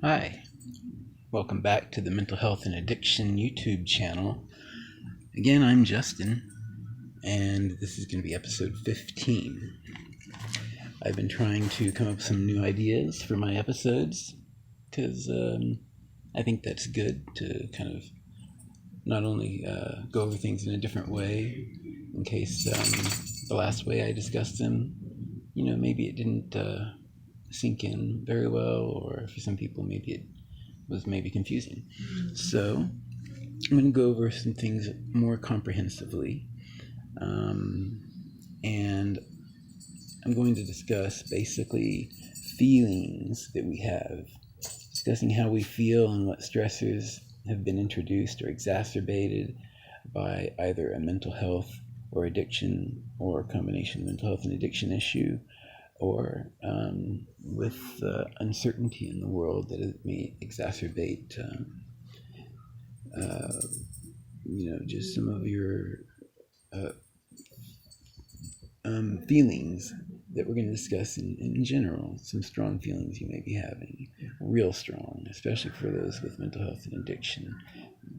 Hi, welcome back to the Mental Health and Addiction YouTube channel. Again, I'm Justin, and this is going to be episode 15. I've been trying to come up with some new ideas for my episodes, because I think that's good to kind of not only go over things in a different way, in case the last way I discussed them, maybe it didn't sink in very well, or for some people maybe it was maybe confusing. So I'm going to go over some things more comprehensively, and I'm going to discuss basically feelings that we have, discussing how we feel and what stressors have been introduced or exacerbated by either a mental health or addiction, or a combination of mental health and addiction issue, or with uncertainty in the world that it may exacerbate, just some of your feelings that we're going to discuss in general. Some strong feelings you may be having, real strong, especially for those with mental health and addiction.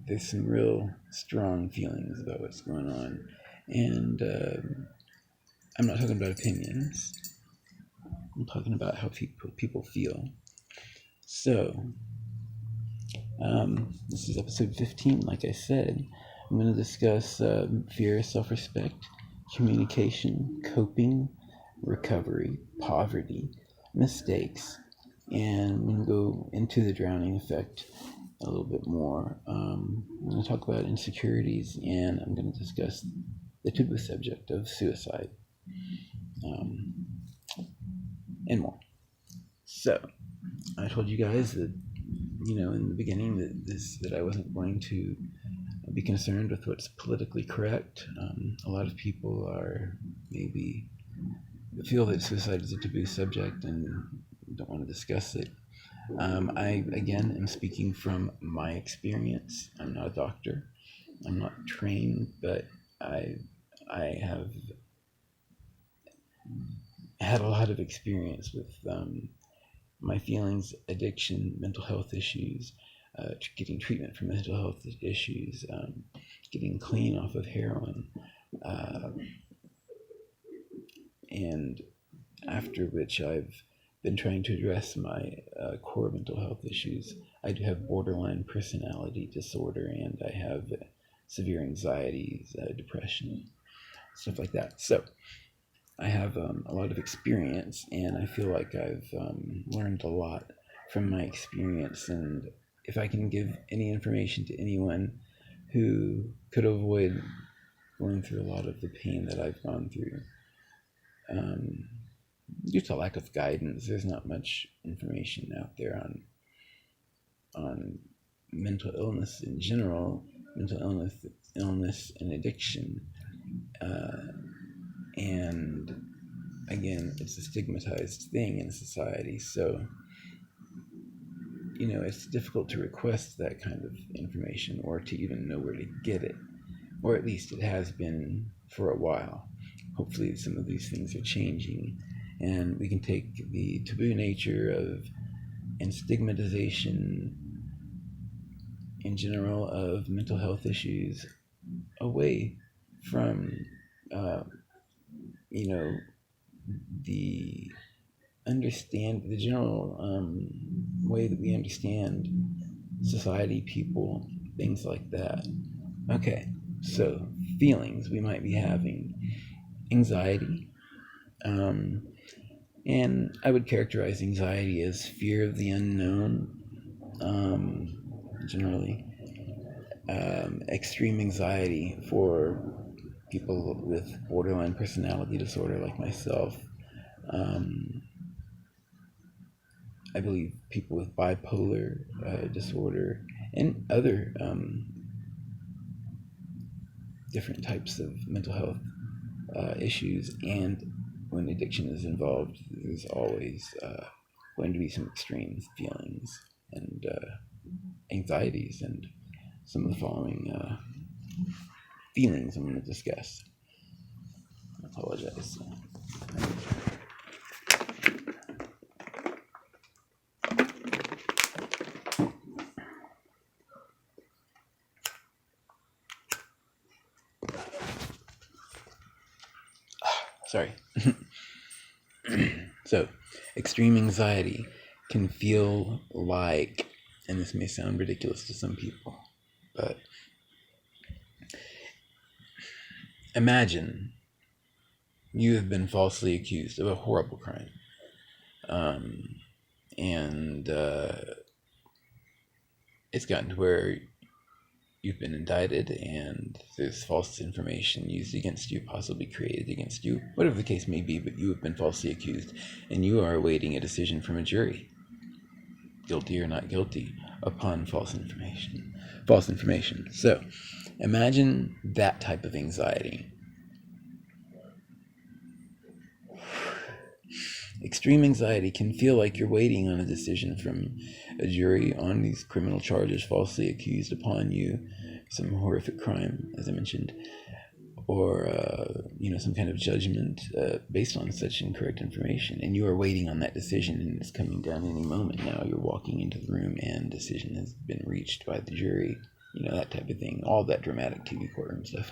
There's some real strong feelings about what's going on, and I'm not talking about opinions. I'm talking about how people feel. So, this is episode 15, like I said. I'm going to discuss fear, self-respect, communication, coping, recovery, poverty, mistakes, and I'm going to go into the drowning effect a little bit more. I'm going to talk about insecurities, and I'm going to discuss the taboo subject of suicide, and more. So, I told you guys that, in the beginning that I wasn't going to be concerned with what's politically correct. A lot of people maybe feel that suicide is a taboo subject and don't want to discuss it. I, again, am speaking from my experience. I'm not a doctor. I'm not trained, but I have had a lot of experience with my feelings, addiction, mental health issues, getting treatment for mental health issues, getting clean off of heroin, and after which I've been trying to address my core mental health issues. I do have borderline personality disorder, and I have severe anxieties, depression, stuff like that. So I have a lot of experience, and I feel like I've learned a lot from my experience. And if I can give any information to anyone who could avoid going through a lot of the pain that I've gone through, due to lack of guidance, there's not much information out there on mental illness in general, mental illness and addiction. And again, it's a stigmatized thing in society, so it's difficult to request that kind of information, or to even know where to get it, or at least it has been for a while. Hopefully some of these things are changing, and we can take the taboo nature of and stigmatization in general of mental health issues away from the general way that we understand society, people, things like that. Okay, so feelings we might be having: anxiety, and I would characterize anxiety as fear of the unknown, generally. Extreme anxiety for people with borderline personality disorder like myself. I believe people with bipolar disorder and other different types of mental health issues, and when addiction is involved, there's always going to be some extreme feelings and anxieties, and some of the following feelings I'm going to discuss. I apologize. Sorry. So, extreme anxiety can feel like, and this may sound ridiculous to some people, but imagine you have been falsely accused of a horrible crime. And it's gotten to where you've been indicted and there's false information used against you, possibly created against you, whatever the case may be, but you have been falsely accused and you are awaiting a decision from a jury, guilty or not guilty, upon false information. So imagine that type of anxiety. Extreme anxiety can feel like you're waiting on a decision from a jury on these criminal charges falsely accused upon you, some horrific crime, as I mentioned, or some kind of judgment based on such incorrect information, and you are waiting on that decision, and it's coming down any moment now. You're walking into the room, and decision has been reached by the jury. That type of thing. All that dramatic TV courtroom stuff.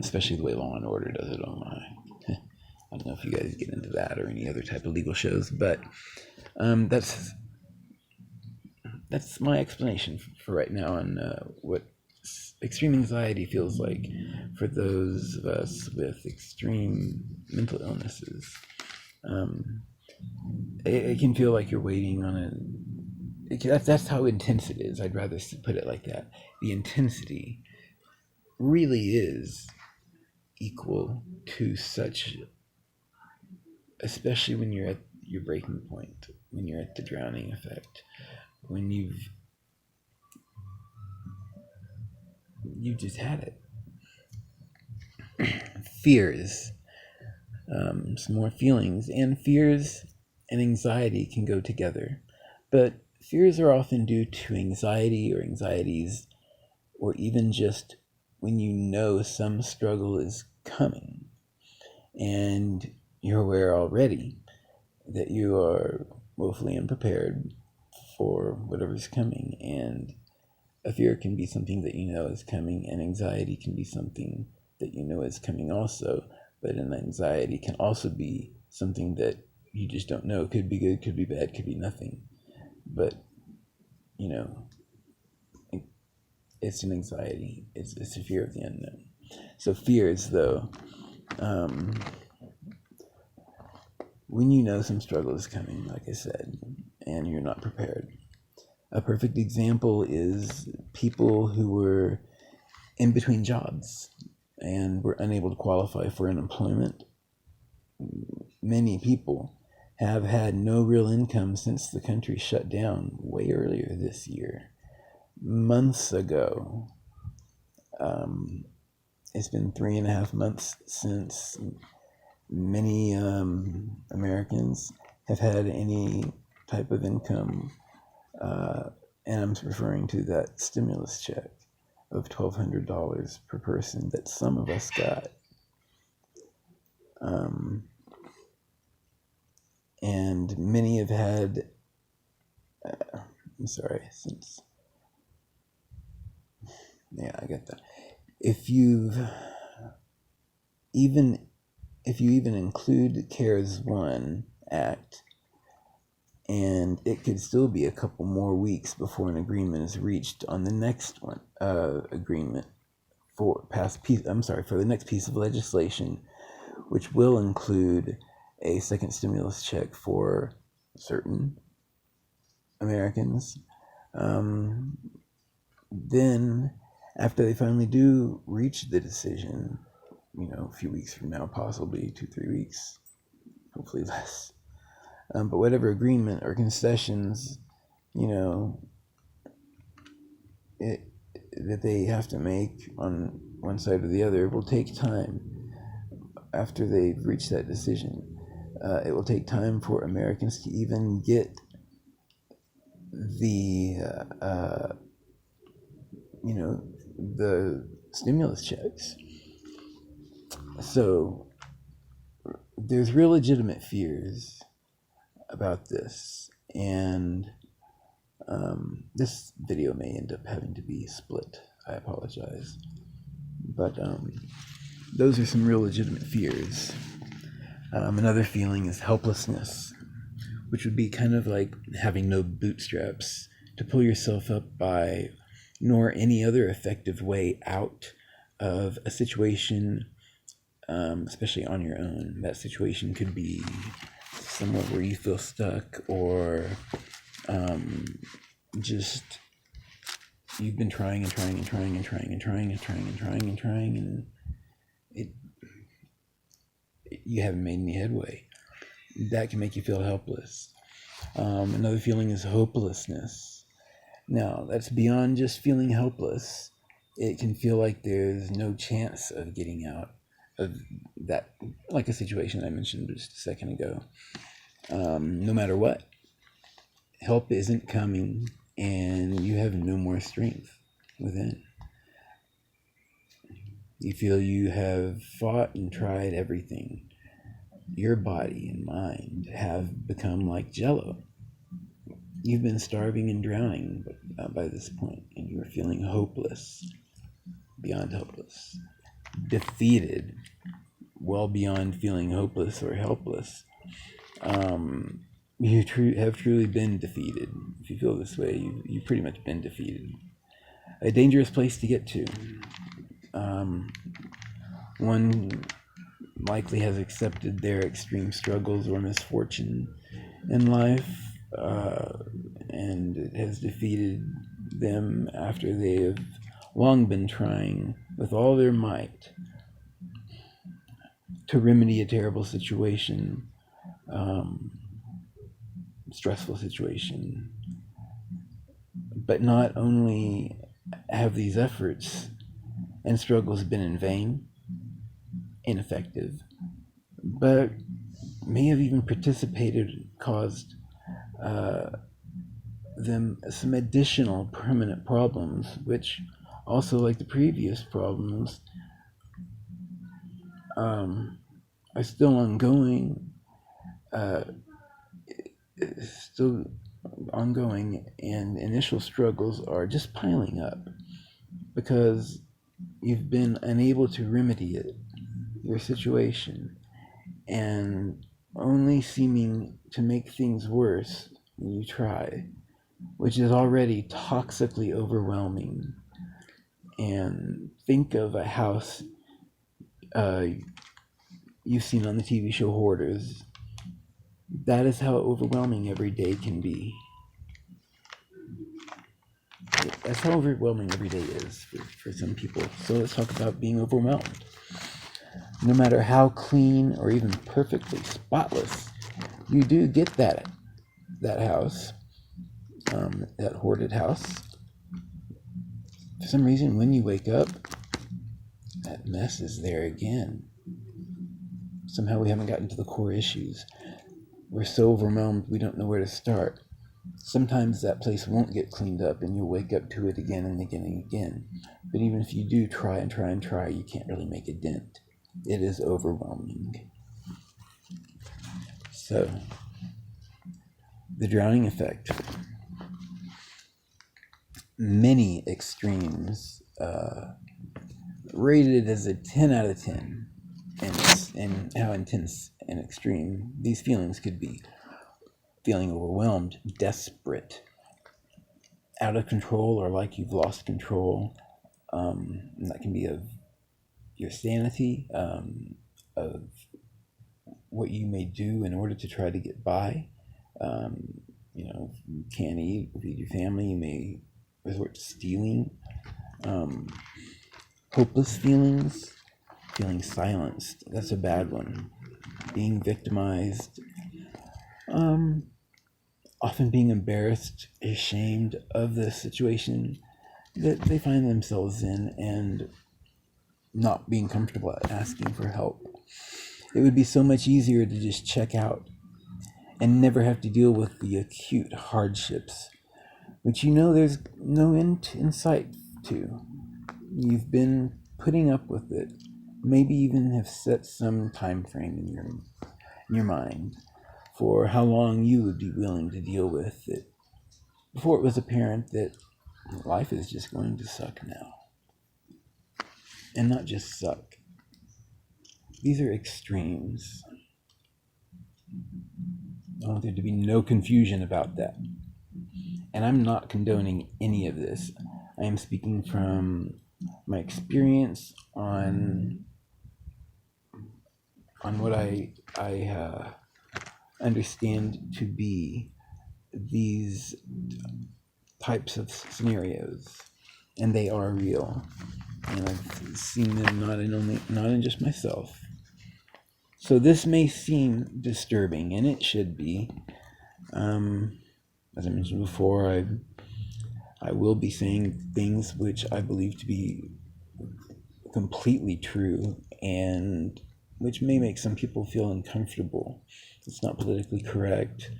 Especially the way Law and Order does it. Oh my. I don't know if you guys get into that or any other type of legal shows, but that's my explanation for right now on what extreme anxiety feels like for those of us with extreme mental illnesses. It can feel like you're waiting on that's how intense it is. I'd rather put it like that. The intensity really is equal to such, especially when you're at your breaking point, when you're at the drowning effect, when you've just had it. Fears, some more feelings, and fears and anxiety can go together, but fears are often due to anxiety or anxieties, or even just when you know some struggle is coming and you're aware already that you are woefully unprepared for whatever's coming. And a fear can be something that you know is coming, and anxiety can be something that you know is coming also. But an anxiety can also be something that you just don't know. Could be good, could be bad, could be nothing. But, it's an anxiety. It's a fear of the unknown. So fears, though, when you know some struggle is coming, like I said, and you're not prepared. A perfect example is people who were in between jobs and were unable to qualify for unemployment. Many people have had no real income since the country shut down way earlier this year. Months ago, it's been 3.5 months since many Americans have had any type of income, and I'm referring to that stimulus check of $1,200 per person that some of us got. And many have had, I get that. If you even include CARES 1 Act, and it could still be a couple more weeks before an agreement is reached on the next one, agreement for the next piece of legislation, which will include a second stimulus check for certain Americans. Then, after they finally do reach the decision, a few weeks from now, possibly 2-3 weeks, hopefully less. But whatever agreement or concessions, that they have to make on one side or the other will take time. After they've reached that decision, it will take time for Americans to even get the the stimulus checks. So there's real legitimate fears about this, and this video may end up having to be split. I apologize, But those are some real legitimate fears. Another feeling is helplessness, which would be kind of like having no bootstraps to pull yourself up by, nor any other effective way out of a situation, especially on your own. That situation could be somewhere where you feel stuck, or just you've been trying and trying and trying and trying and trying and trying and trying and trying, and you haven't made any headway. That can make you feel helpless. Another feeling is hopelessness. Now, that's beyond just feeling helpless. It can feel like there's no chance of getting out of that, like a situation I mentioned just a second ago. No matter what, help isn't coming, and you have no more strength within. You feel you have fought and tried everything. Your body and mind have become like jello. You've been starving and drowning by this point, and you're feeling hopeless, beyond hopeless. Defeated, well beyond feeling hopeless or helpless. You have truly been defeated. If you feel this way, you've pretty much been defeated. A dangerous place to get to. One likely has accepted their extreme struggles or misfortune in life, and it has defeated them after they have long been trying with all their might to remedy a terrible situation, stressful situation. But not only have these efforts and struggles been in vain, ineffective, but may have even caused them some additional permanent problems, which also, like the previous problems, are still ongoing, and initial struggles are just piling up because you've been unable to remedy your situation, and only seeming to make things worse when you try, which is already toxically overwhelming. And think of a house you've seen on the TV show Hoarders. That is how overwhelming every day can be. That's how overwhelming every day is for some people. So let's talk about being overwhelmed. No matter how clean or even perfectly spotless you do get that house, that hoarded house, for some reason when you wake up, that mess is there again. Somehow we haven't gotten to the core issues. We're so overwhelmed we don't know where to start. Sometimes that place won't get cleaned up and you'll wake up to it again and again and again. But even if you do try and try and try, you can't really make a dent. It is overwhelming. So, the drowning effect. Many extremes, rated as a 10 out of 10, and how intense and extreme these feelings could be. Feeling overwhelmed, desperate, out of control, or like you've lost control. And that can be of your sanity, of what you may do in order to try to get by. You can't eat, feed your family, you may resort to stealing. Hopeless feelings, feeling silenced, that's a bad one. Being victimized, often being embarrassed, ashamed of the situation that they find themselves in, and not being comfortable at asking for help. It would be so much easier to just check out and never have to deal with the acute hardships, which there's no end in sight to. You've been putting up with it, maybe even have set some time frame in your mind for how long you would be willing to deal with it before it was apparent that life is just going to suck now. and not just suck. These are extremes. I want there to be no confusion about that. And I'm not condoning any of this. I am speaking from my experience on what I understand to be these types of scenarios, and they are real. And I've seen them not in just myself. So this may seem disturbing, and it should be. As I mentioned before, I will be saying things which I believe to be completely true, and which may make some people feel uncomfortable. It's not politically correct,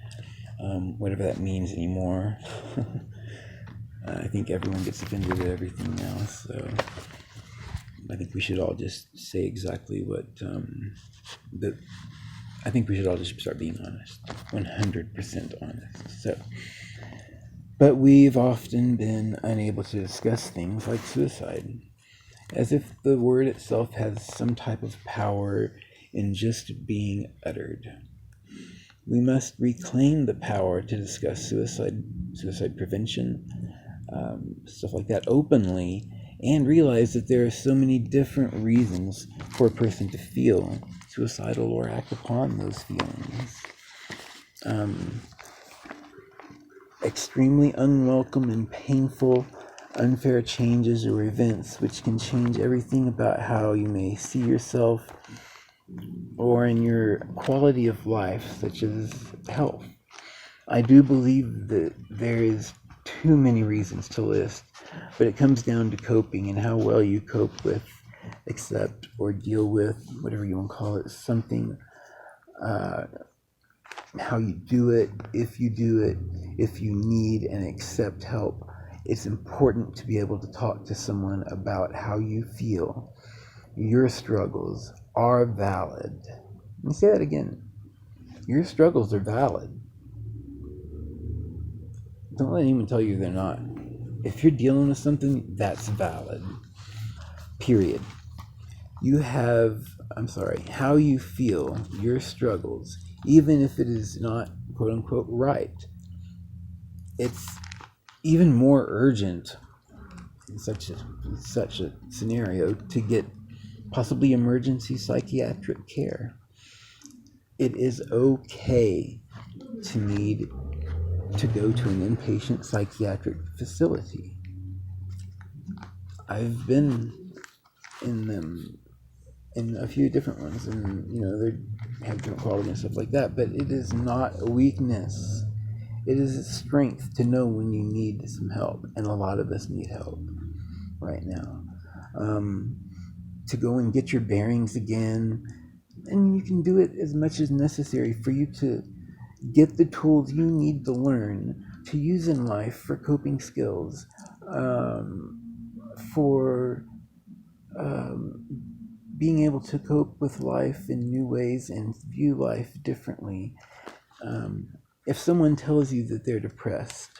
whatever that means anymore. I think everyone gets offended at everything now, so I think we should all just say exactly what I think we should all just start being honest, 100% honest. So, but we've often been unable to discuss things like suicide, as if the word itself has some type of power in just being uttered. We must reclaim the power to discuss suicide prevention, stuff like that openly, and realize that there are so many different reasons for a person to feel suicidal or act upon those feelings. Extremely unwelcome and painful, unfair changes or events which can change everything about how you may see yourself or in your quality of life, such as health. I do believe that there is too many reasons to list, but it comes down to coping and how well you cope with, accept, or deal with, whatever you want to call it, something, how you do it, if you need and accept help. It's important to be able to talk to someone about how you feel. Your struggles are valid. Let me say that again. Your struggles are valid. Don't let anyone tell you they're not. If you're dealing with something, that's valid. Period. How you feel, your struggles, even if it is not quote unquote right, it's even more urgent in such a scenario to get possibly emergency psychiatric care. It is okay to need to go to an inpatient psychiatric facility. I've been in them, in a few different ones, and they have different quality and stuff like that, but it is not a weakness. It is a strength to know when you need some help, and a lot of us need help right now. To go and get your bearings again, and you can do it as much as necessary for you to get the tools you need to learn to use in life for coping skills, for being able to cope with life in new ways and view life differently. If someone tells you that they're depressed,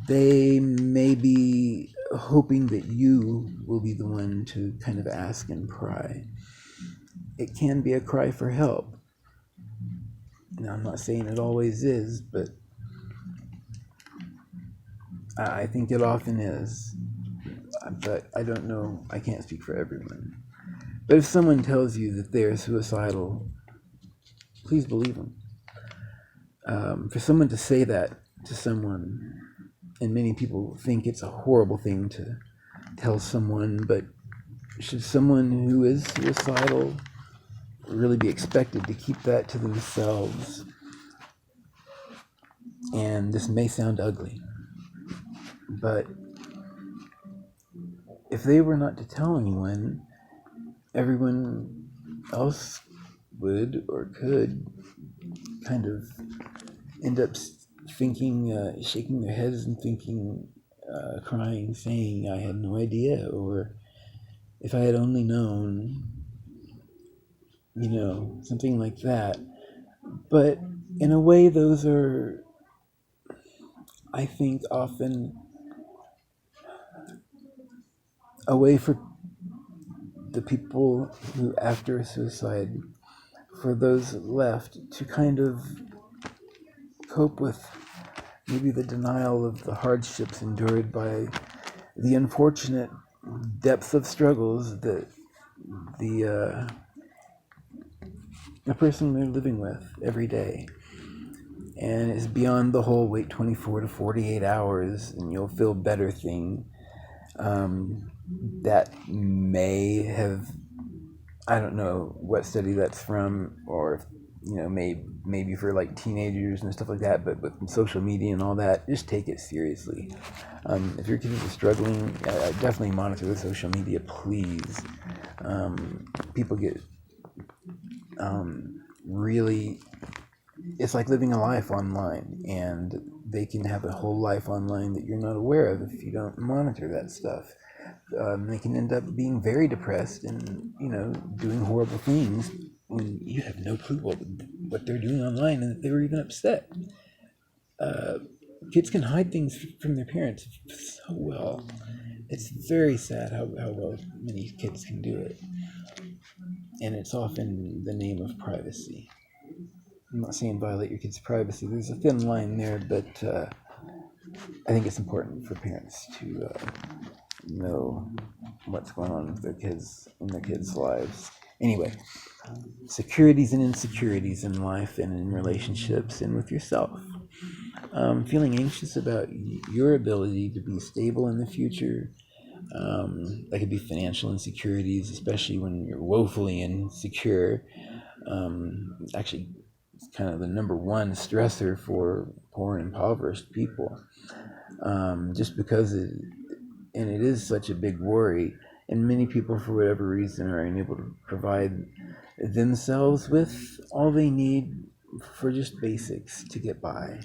they may be hoping that you will be the one to kind of ask and pry. It can be a cry for help. Now, I'm not saying it always is, but I think it often is. But I don't know, I can't speak for everyone. But if someone tells you that they're suicidal, please believe them. For someone to say that to someone, and many people think it's a horrible thing to tell someone, but should someone who is suicidal really be expected to keep that to themselves? And this may sound ugly, but if they were not to tell anyone, everyone else would or could kind of end up thinking, shaking their heads and thinking, crying, saying, I had no idea, or if I had only known, something like that. But in a way, those are, I think, often a way for the people who, after suicide, for those left to kind of cope with maybe the denial of the hardships endured by the unfortunate depth of struggles that the person they're living with every day. And it's beyond the whole wait 24 to 48 hours and you'll feel better thing. That may have, I don't know what study that's from, or maybe for like teenagers and stuff like that, but with social media and all that, just take it seriously. If your kids are struggling, definitely monitor the social media, please. People get really, it's like living a life online, and they can have a whole life online that you're not aware of if you don't monitor that stuff. They can end up being very depressed and doing horrible things when you have no clue what they're doing online and that they were even upset. Kids can hide things from their parents so well. It's very sad how well many kids can do it, and it's often the name of privacy. I'm not saying violate your kids' privacy. There's a thin line there, but I think it's important for parents to know what's going on with their kids in their kids' lives. Anyway, securities and insecurities in life and in relationships and with yourself. Feeling anxious about your ability to be stable in the future. That could be financial insecurities, especially when you're woefully insecure. Actually, it's kind of the number one stressor for poor and impoverished people. Just because it is such a big worry, and many people, for whatever reason, are unable to provide themselves with all they need for just basics to get by.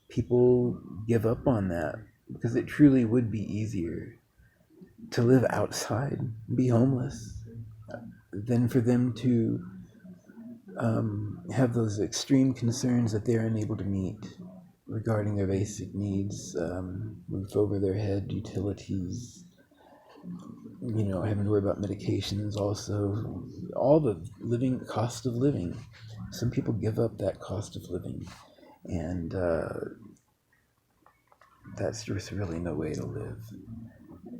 People give up on that because it truly would be easier to live outside, be homeless, than for them to have those extreme concerns that they're unable to meet regarding their basic needs, roof over their head, utilities, having to worry about medications, also all the cost of living. Some people give up that cost of living, and that's just really no way to live.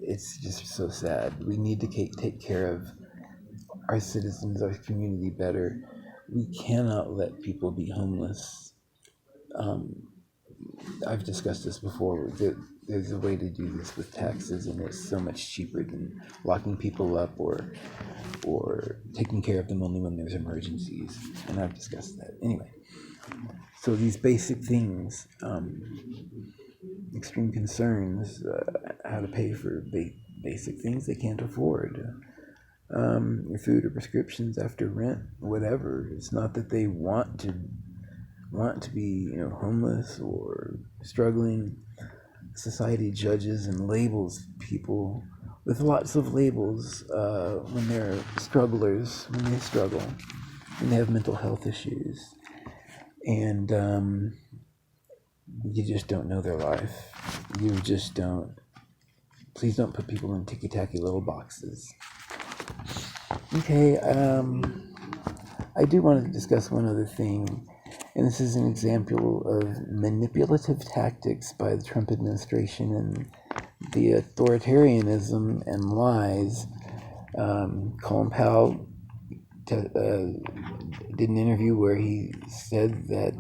It's just so sad. We need to take care of our citizens, our community better. We cannot let people be homeless. I've discussed this before. There's a way to do this with taxes, and it's so much cheaper than locking people up or taking care of them only when there's emergencies. And I've discussed that. Anyway, so these basic things, extreme concerns, how to pay for basic things they can't afford. Your food or prescriptions after rent, whatever. It's not that they want to be homeless or struggling. Society judges and labels people with lots of labels when they're strugglers, when they struggle, when they have mental health issues, and you just don't know their life. You just don't. Please don't put people in ticky-tacky little boxes. Okay, I do want to discuss one other thing, and this is an example of manipulative tactics by the Trump administration and the authoritarianism and lies. Colin Powell did an interview where he said that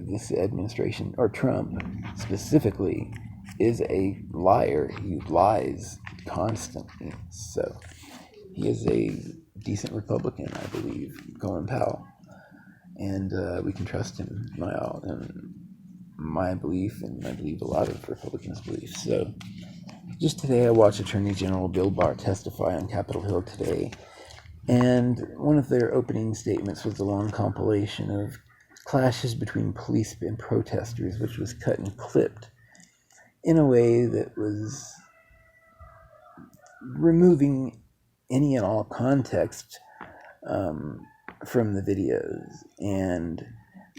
this administration, or Trump specifically, is a liar. He lies constantly. So he is a decent Republican, I believe, Colin Powell, and we can trust him. My belief, and I believe a lot of Republicans' beliefs. So, just today, I watched Attorney General Bill Barr testify on Capitol Hill today, and one of their opening statements was a long compilation of clashes between police and protesters, which was cut and clipped in a way that was removing any and all context from the videos. And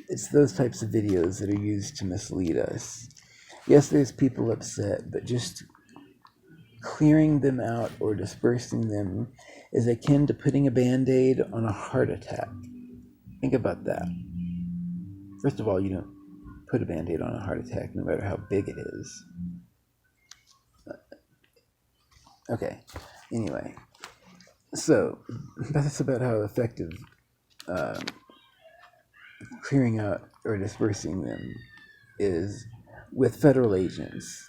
it's those types of videos that are used to mislead us. Yes, there's people upset, but just clearing them out or dispersing them is akin to putting a Band-Aid on a heart attack. Think about that. First of all, you don't put a Band-Aid on a heart attack, no matter how big it is. Okay, anyway. So, that's about how effective clearing out or dispersing them is with federal agents.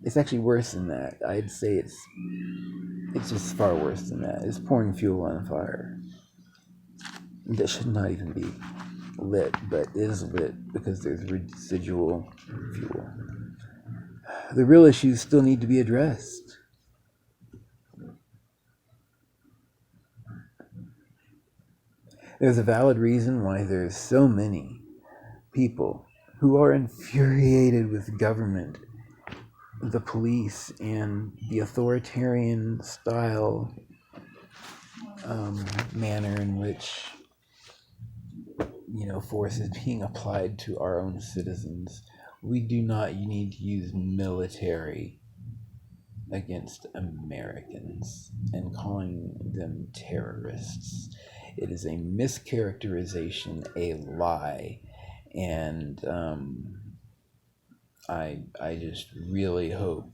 It's actually worse than that. I'd say it's just far worse than that. It's pouring fuel on a fire that should not even be lit, but is lit because there's residual fuel. The real issues still need to be addressed. There's a valid reason why there's so many people who are infuriated with government, the police, and the authoritarian style manner in which force is being applied to our own citizens. We do not need to use military against Americans and calling them terrorists. It is a mischaracterization, a lie, and I just really hope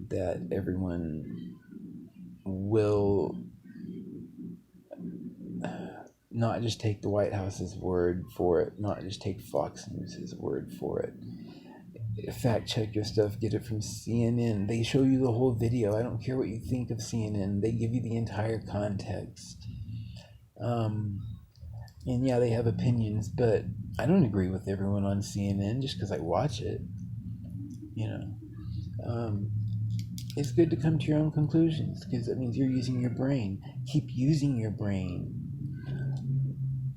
that everyone will not just take the White House's word for it, not just take Fox News' word for it. Fact check your stuff, get it from CNN. They show you the whole video. I don't care what you think of CNN. They give you the entire context. And yeah, they have opinions, but I don't agree with everyone on CNN just because I watch it. It's good to come to your own conclusions because that means you're using your brain. Keep using your brain.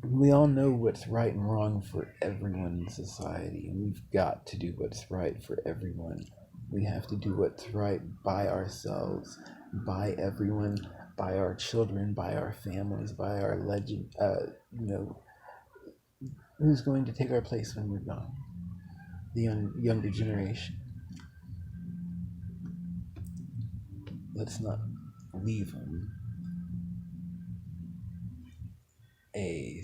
We all know what's right and wrong for everyone in society, and we've got to do what's right for everyone. We have to do what's right by ourselves, by everyone, by our children, by our families, by our legend. Who's going to take our place when we're gone? The younger generation. Let's not leave them a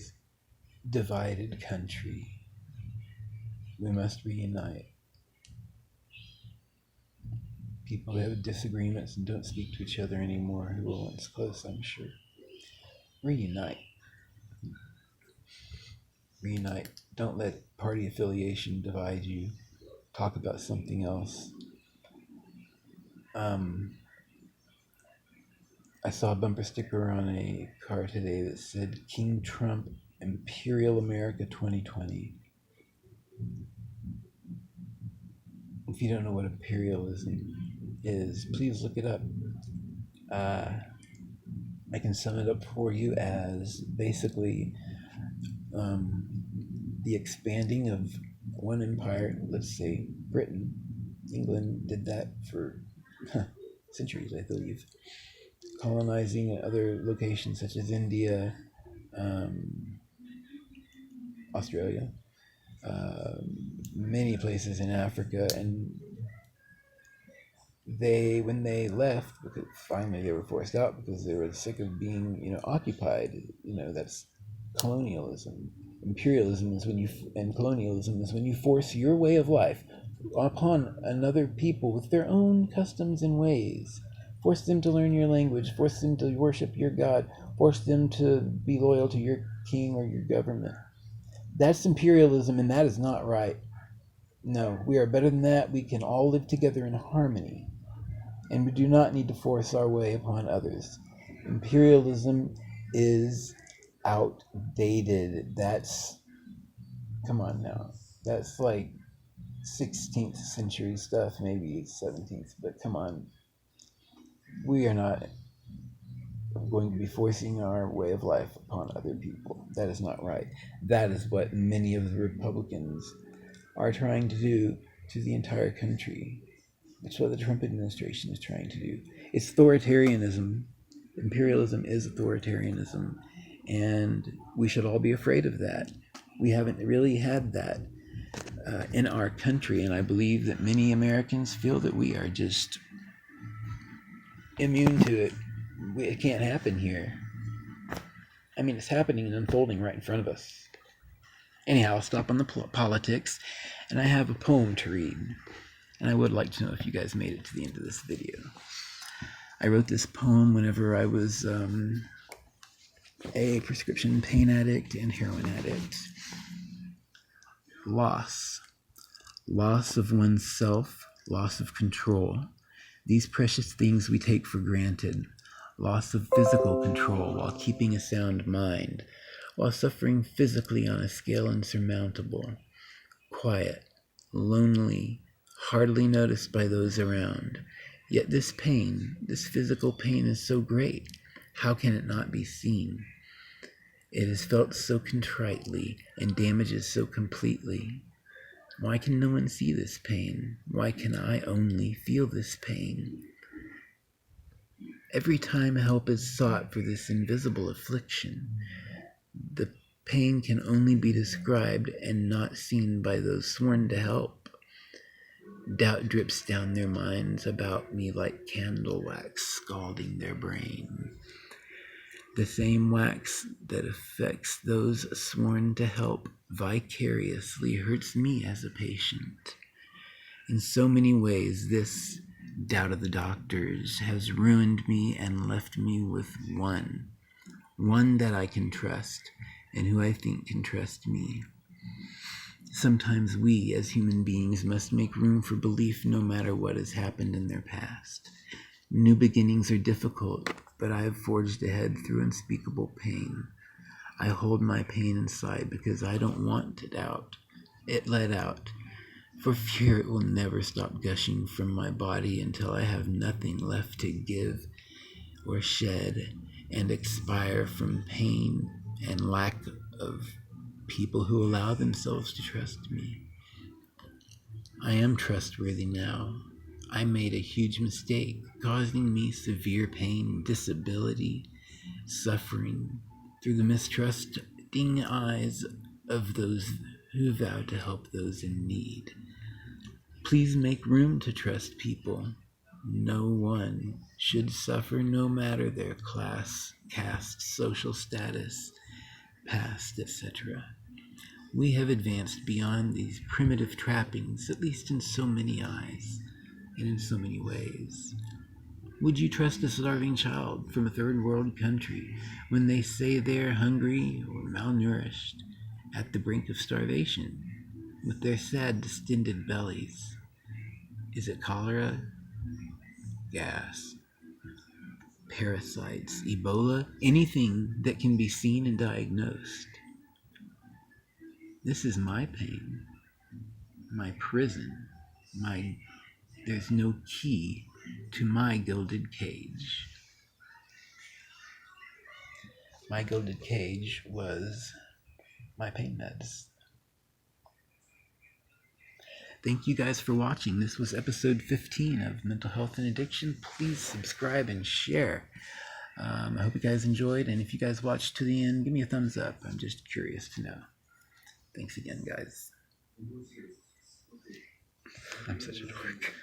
divided country. We must reunite. People who have disagreements and don't speak to each other anymore, who were once close, I'm sure. Reunite. Reunite. Don't let party affiliation divide you. Talk about something else. I saw a bumper sticker on a car today that said King Trump, Imperial America 2020. If you don't know what imperialism is, please look it up. I can sum it up for you as basically the expanding of one empire. Let's say Britain. England did that for centuries, I believe. Colonizing other locations such as India, Australia, many places in Africa, and when they left, because finally they were forced out because they were sick of being occupied. That's colonialism. Imperialism is and colonialism is when you force your way of life upon another people with their own customs and ways. Force them to learn your language, force them to worship your God, force them to be loyal to your king or your government. That's imperialism, and that is not right. No, we are better than that. We can all live together in harmony, and we do not need to force our way upon others. Imperialism is outdated. Come on now. That's like 16th century stuff, maybe 17th, but come on. We are not going to be forcing our way of life upon other people. That is not right. That is what many of the Republicans are trying to do to the entire country. That's what the Trump administration is trying to do. It's authoritarianism. Imperialism is authoritarianism, and we should all be afraid of that. We haven't really had that. in our country, and I believe that many Americans feel that we are just immune to it. It can't happen here. I mean, it's happening and unfolding right in front of us. Anyhow, I'll stop on the politics, and I have a poem to read, and I would like to know if you guys made it to the end of this video. I wrote this poem whenever I was a prescription pain addict and heroin addict. Loss. Loss of oneself, loss of control. These precious things we take for granted. Loss of physical control while keeping a sound mind, while suffering physically on a scale insurmountable. Quiet, lonely, hardly noticed by those around. Yet this pain, this physical pain is so great. How can it not be seen? It is felt so contritely and damages so completely. Why can no one see this pain? Why can I only feel this pain? Every time help is sought for this invisible affliction, the pain can only be described and not seen by those sworn to help. Doubt drips down their minds about me like candle wax scalding their brain. The same wax that affects those sworn to help vicariously hurts me as a patient. In so many ways, this doubt of the doctors has ruined me and left me with one that I can trust and who I think can trust me. Sometimes we, as human beings, must make room for belief no matter what has happened in their past. New beginnings are difficult, but I have forged ahead through unspeakable pain. I hold my pain inside because I don't want it let out, for fear it will never stop gushing from my body until I have nothing left to give or shed and expire from pain and lack of people who allow themselves to trust me. I am trustworthy now. I made a huge mistake, causing me severe pain, disability, suffering, through the mistrusting eyes of those who vow to help those in need. Please make room to trust people. No one should suffer, no matter their class, caste, social status, past, etc. We have advanced beyond these primitive trappings, at least in so many eyes and in so many ways. Would you trust a starving child from a third world country when they say they're hungry or malnourished, at the brink of starvation, with their sad, distended bellies? Is it cholera, gas, parasites, Ebola, anything that can be seen and diagnosed? This is my pain, my prison, there's no key to my gilded cage. My gilded cage was my pain meds. Thank you guys for watching. This was episode 15 of Mental Health and Addiction. Please subscribe and share. I hope you guys enjoyed, and if you guys watched to the end, give me a thumbs up. I'm just curious to know. Thanks again, guys. I'm such a dork.